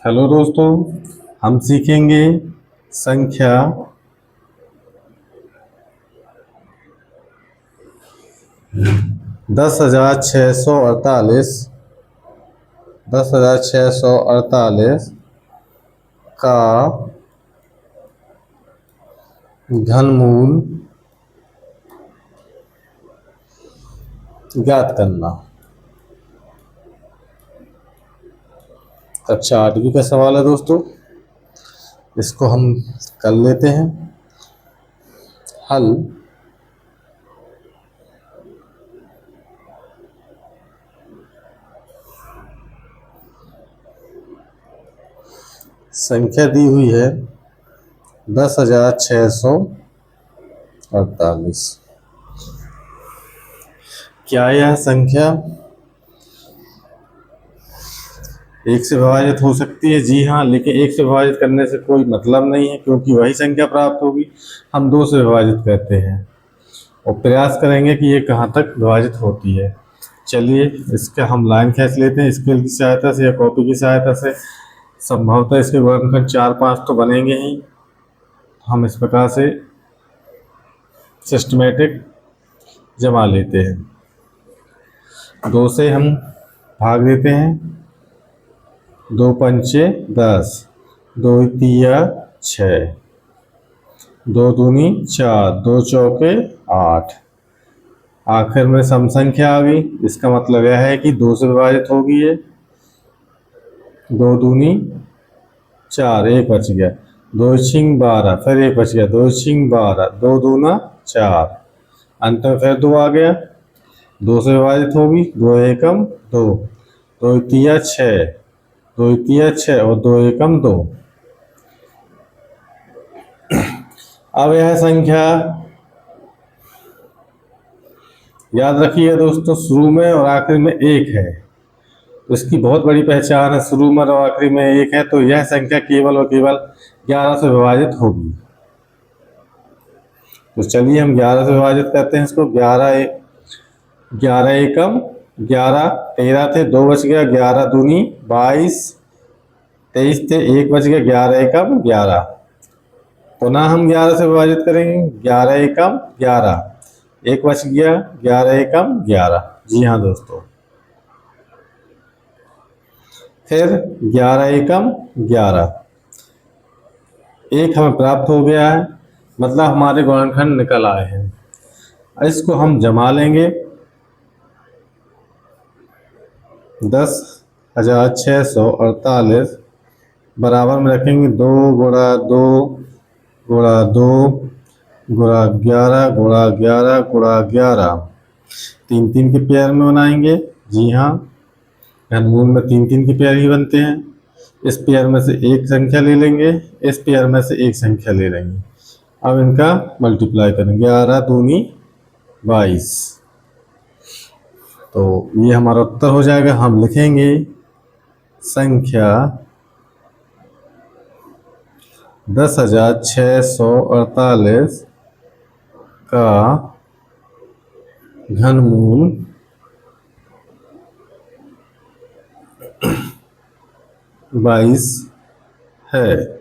Hello दोस्तों, हम सीखेंगे संख्या 10,648 10,648 का घनमूल ज्ञात करना। कक्षा 8वीं का सवाल है दोस्तों, इसको हम कर लेते हैं हल। संख्या दी हुई है 10,648। क्या यह संख्या एक से विभाजित हो सकती है? जी हाँ, लेकिन एक से विभाजित करने से कोई मतलब नहीं है, क्योंकि वही संख्या प्राप्त होगी। हम दो से विभाजित करते हैं और प्रयास करेंगे कि ये कहाँ तक विभाजित होती है। चलिए इसका हम लाइन खींच लेते हैं स्केल की सहायता से या कॉपी की सहायता से। संभवतः इसके गुणनखंड 4-5 तो बनेंगे ही। हम इस प्रकार से सिस्टमेटिक जमा लेते हैं। 2 से हम भाग देते हैं, 2 पंचे 10, 2 तिया 6, 2 दूनी 4, 2 चौके 8। आखिर में सम संख्या आ गई। इसका मतलब यह है कि 2 से विभाजित होगी ये। 2 दूनी 4, 1 बच गया, 2 छिंग 12, फिर 1 बच गया, 2 छिंग 12, 2 दूना 4, अंत में फिर 2 आ गया। 2 से विभाजित होगी, 2 एकम 2, 2 तिया 6, 2 तिया 6 और 2 एकम 2। अब यह संख्या याद रखिए दोस्तों, शुरू में और आखिर में 1 है, तो इसकी बहुत बड़ी पहचान है। शुरू में और आखिरी में 1 है, तो यह संख्या केवल और केवल 11 से विभाजित होगी। तो चलिए हम 11 से विभाजित करते हैं इसको। 11 एकम 11, 13 थे, 2 बच गया, 11 दूनी 22, 23 थे, 1 बच गया, 11 एकम 11। पुनः हम 11 से विभाजित करेंगे, 11 एकम 11, 1 बच गया, 11 एकम 11। जी हाँ दोस्तों, फिर 11 एकम 11, 1 हमें प्राप्त हो गया है, मतलब हमारे गुणनखंड निकल आए हैं। इसको हम जमा लेंगे। 10,648 बराबर में रखेंगे 2 गुणा 2 गुणा 2 गुणा 11 गुणा 11 गुणा 11। 3-3 के पेयर में बनाएंगे। जी हाँ, घनमूल में 3-3 के पेयर ही बनते हैं। इस पेयर में से एक संख्या ले लेंगे, इस पेयर में से एक संख्या ले लेंगे। अब इनका मल्टीप्लाई करेंगे, 11 दूनी 22। तो ये हमारा उत्तर हो जाएगा। हम लिखेंगे संख्या 10,648 का घनमूल 22 है।